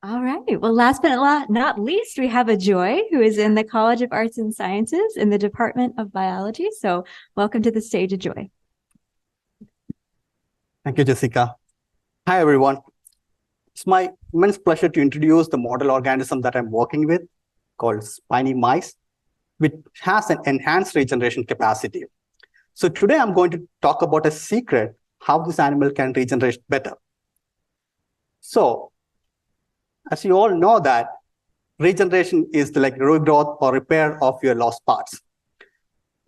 All right. Well, last but not least, we have Ajoy, who is in the College of Arts and Sciences in the Department of Biology. So welcome to the stage, Ajoy. Thank you, Jessica. Hi, everyone. It's my immense pleasure to introduce the model organism that I'm working with called Spiny mice, which has an enhanced regeneration capacity. So today I'm going to talk about a secret, how this animal can regenerate better. So as you all know that regeneration is the regrowth or repair of your lost parts.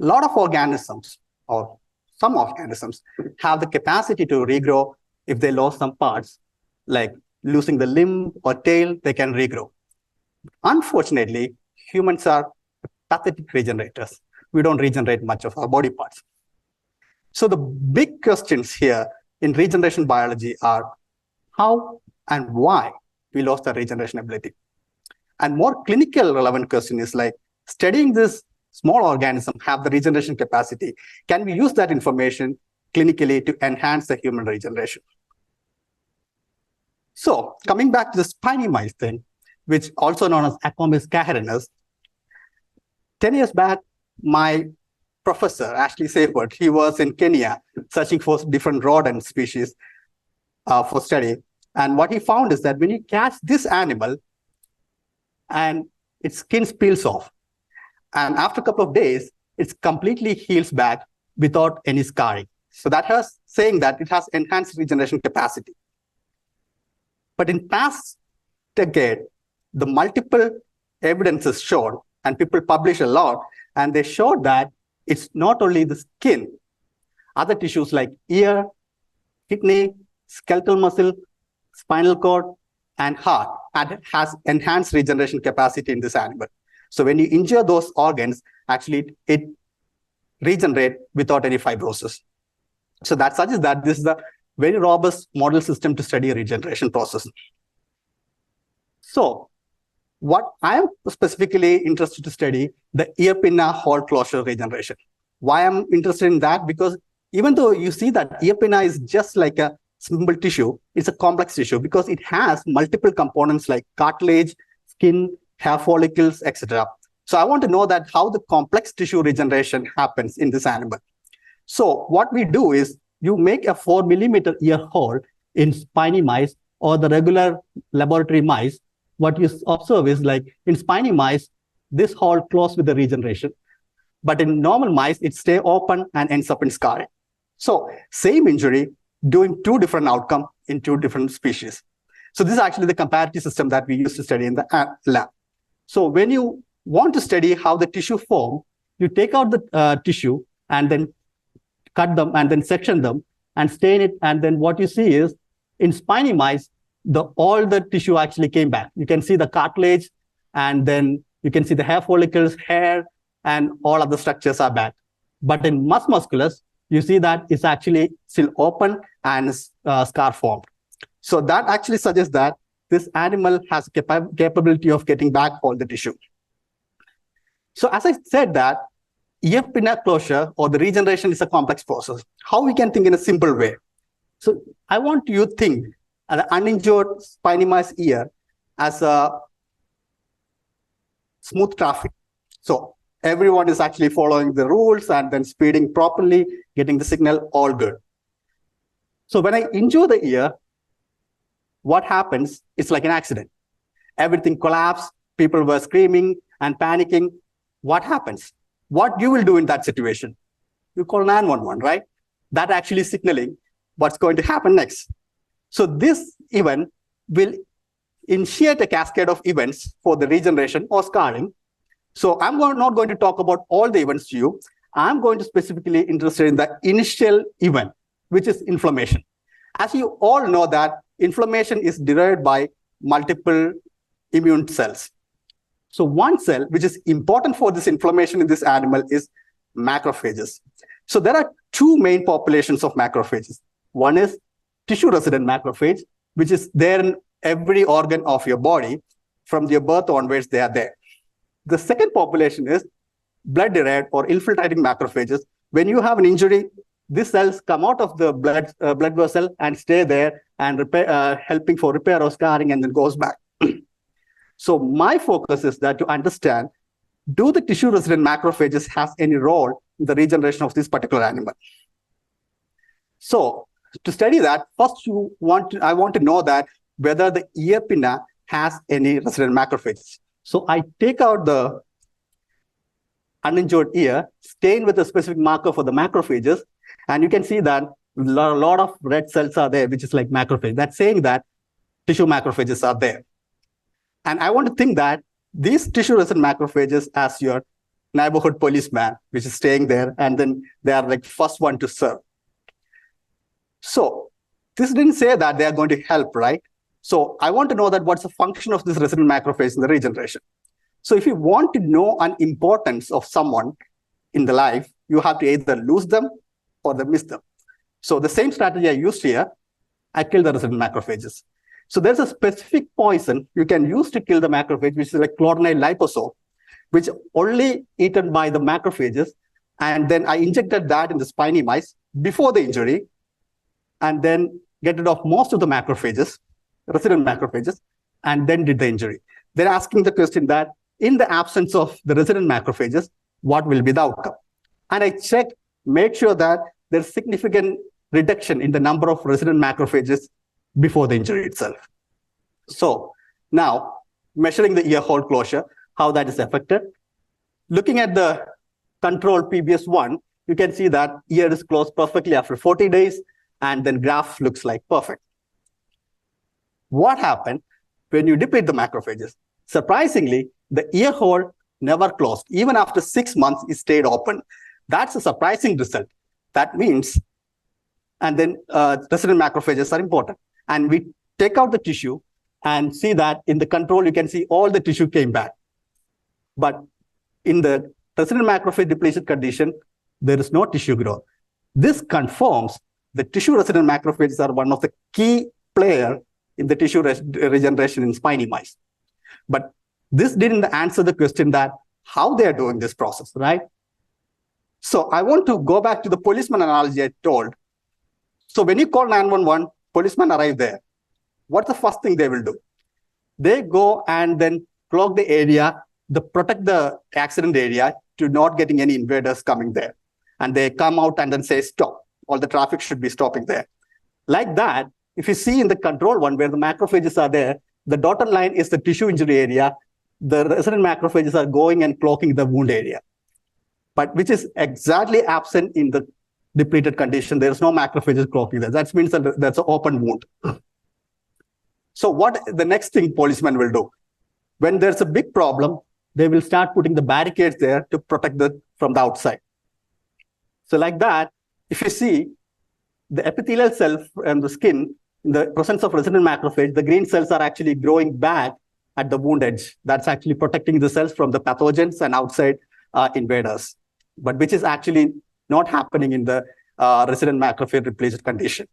A lot of organisms, or some organisms, have the capacity to regrow if they lost some parts, like losing the limb or tail, they can regrow. Unfortunately, humans are pathetic regenerators. We don't regenerate much of our body parts. So the big questions here in regeneration biology are how and why we lost our regeneration ability. And more clinical relevant question is like studying this small organism have the regeneration capacity. Can we use that information clinically to enhance the human regeneration? So coming back to the spiny mice thing, which also known as Acomis carinus, 10 years back, my professor, Ashley Seifert, he was in Kenya searching for different rodent species for study. And what he found is that when you catch this animal and its skin peels off, and after a couple of days, it completely heals back without any scarring. So that has saying that it has enhanced regeneration capacity. But in past decade, the multiple evidences showed, and people publish a lot, and they showed that it's not only the skin, other tissues like ear, kidney, skeletal muscle, spinal cord, and heart, and has enhanced regeneration capacity in this animal. So when you injure those organs, actually it regenerates without any fibrosis. So that suggests that this is a very robust model system to study a regeneration process. So what I'm specifically interested to study, the ear pinna hole closure regeneration. Why I'm interested in that? Because even though you see that ear pinna is just like a simple tissue, it's a complex tissue because it has multiple components like cartilage, skin, hair follicles, etc. So I want to know that how the complex tissue regeneration happens in this animal. So what we do is you make a 4 millimeter ear hole in spiny mice or the regular laboratory mice. What you observe is like in spiny mice, this hole closes with the regeneration. But in normal mice, it stays open and ends up in scarring. So same injury, doing two different outcomes in two different species. So this is actually the comparative system that we use to study in the lab. So when you want to study how the tissue form, you take out the tissue and then cut them and then section them and stain it. And then what you see is in spiny mice, all the tissue actually came back. You can see the cartilage, and then you can see the hair follicles, hair, and all of the structures are back. But in mus musculus, you see that it's actually still open and scar formed. So that actually suggests that this animal has capability of getting back all the tissue. So as I said that, ear pinna closure or the regeneration is a complex process. How we can think in a simple way? So I want you to think an uninjured spiny mice ear as a smooth traffic. So everyone is actually following the rules and then speeding properly, getting the signal, all good. So when I injure the ear, what happens? It's like an accident. Everything collapsed, people were screaming and panicking. What happens? What you will do in that situation? You call 911, right? That actually signaling what's going to happen next. So this event will initiate a cascade of events for the regeneration or scarring. So I'm not going to talk about all the events to you. I'm going to specifically interested in the initial event, which is inflammation. As you all know that inflammation is derived by multiple immune cells. So one cell, which is important for this inflammation in this animal, is macrophages. So there are two main populations of macrophages. One is tissue-resident macrophage, which is there in every organ of your body. From your birth onwards, they are there. The second population is blood-derived or infiltrating macrophages. When you have an injury, these cells come out of the blood vessel and stay there and repair, helping for repair or scarring, and then goes back. So my focus is that to understand, do the tissue-resident macrophages have any role in the regeneration of this particular animal? So to study that, first I want to know that whether the ear pinna has any resident macrophages. So I take out the uninjured ear, stain with a specific marker for the macrophages, and you can see that a lot of red cells are there, which is like macrophage. That's saying that tissue macrophages are there. And I want to think that these tissue-resident macrophages as your neighborhood policeman, which is staying there, and then they are like first one to serve. So this didn't say that they are going to help, right? So I want to know that what's the function of this resident macrophage in the regeneration. So if you want to know an importance of someone in the life, you have to either lose them or miss them. So the same strategy I used here, I kill the resident macrophages. So there's a specific poison you can use to kill the macrophage, which is like chlorinated liposome, which only eaten by the macrophages. And then I injected that in the spiny mice before the injury, and then get rid of most of the macrophages, resident macrophages, and then did the injury. They're asking the question that in the absence of the resident macrophages, what will be the outcome? And I checked, make sure that there's significant reduction in the number of resident macrophages before the injury itself. So now, measuring the ear hole closure, how that is affected. Looking at the control PBS1, you can see that ear is closed perfectly after 40 days, and then graph looks like perfect. What happened when you deplete the macrophages? Surprisingly, the ear hole never closed. Even after 6 months, it stayed open. That's a surprising result. That means, and then resident macrophages are important. And we take out the tissue and see that in the control, you can see all the tissue came back. But in the resident macrophage depletion condition, there is no tissue growth. This confirms the tissue resident macrophages are one of the key players in the tissue regeneration in spiny mice. But this didn't answer the question that how they are doing this process, right? So I want to go back to the policeman analogy I told. So when you call 911, policemen arrive there. What's the first thing they will do? They go and then clog the area, protect the accident area to not getting any invaders coming there. And they come out and then say, stop. All the traffic should be stopping there. Like that, if you see in the control one where the macrophages are there, the dotted line is the tissue injury area. The resident macrophages are going and clogging the wound area, but which is exactly absent in the depleted condition. There's no macrophages clogging there. That means that that's an open wound. So what the next thing policemen will do? When there's a big problem, they will start putting the barricades there to protect from the outside. So like that, if you see the epithelial cell and the skin, in the presence of resident macrophage, the green cells are actually growing back at the wound edge. That's actually protecting the cells from the pathogens and outside invaders, but which is actually not happening in the resident macrophage depleted condition.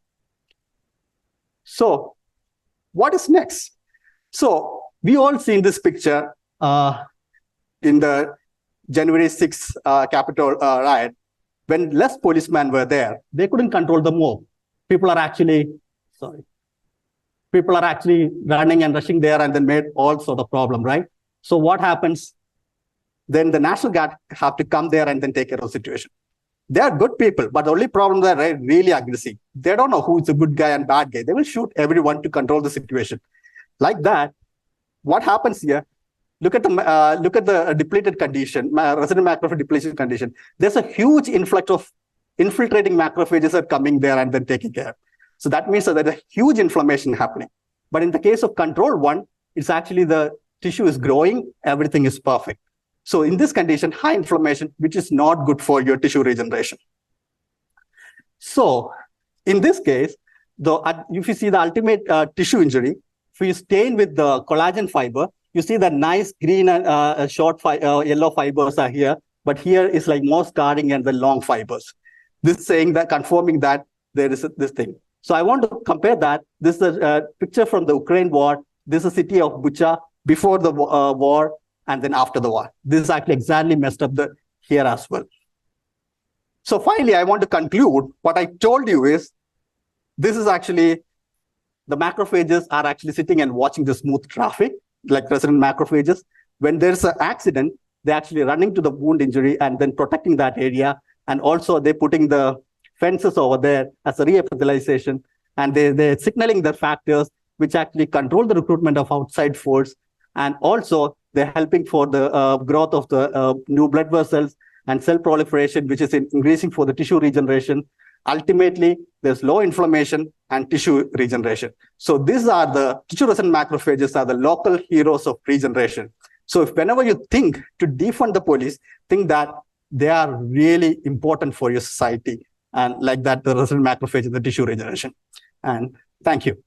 So what is next? So we all seen this picture in the January 6th Capitol riot. When less policemen were there, they couldn't control the mob. People are actually running and rushing there and then made all sort of problem, right? So what happens? Then the National Guard have to come there and then take care of the situation. They are good people, but the only problem is they're really aggressive. They don't know who is a good guy and bad guy. They will shoot everyone to control the situation. Like that, what happens here? Look at the depleted condition, resident macrophage depletion condition. There's a huge influx of infiltrating macrophages are coming there and then taking care. So that means that there's a huge inflammation happening. But in the case of control one, it's actually the tissue is growing, everything is perfect. So in this condition, high inflammation, which is not good for your tissue regeneration. So in this case, if you see the ultimate tissue injury, if you stain with the collagen fiber, you see the nice green and short yellow fibers are here, but here is like more scarring and the long fibers. This saying that, confirming that there is this thing. So I want to compare that. This is a picture from the Ukraine war. This is the city of Bucha before the war and then after the war. This is actually exactly messed up here as well. So finally, I want to conclude what I told you is, this is actually, the macrophages are actually sitting and watching the smooth traffic. like resident macrophages. When there's an accident, they're actually running to the wound injury and then protecting that area. And also they're putting the fences over there as a re-epithelialization. And they're signaling the factors which actually control the recruitment of outside force. And also they're helping for the growth of the new blood vessels and cell proliferation, which is increasing for the tissue regeneration. Ultimately, there's low inflammation and tissue regeneration. So these are the tissue-resident macrophages are the local heroes of regeneration. So if whenever you think to defund the police, think that they are really important for your society. And like that, the resident macrophage is the tissue regeneration. And thank you.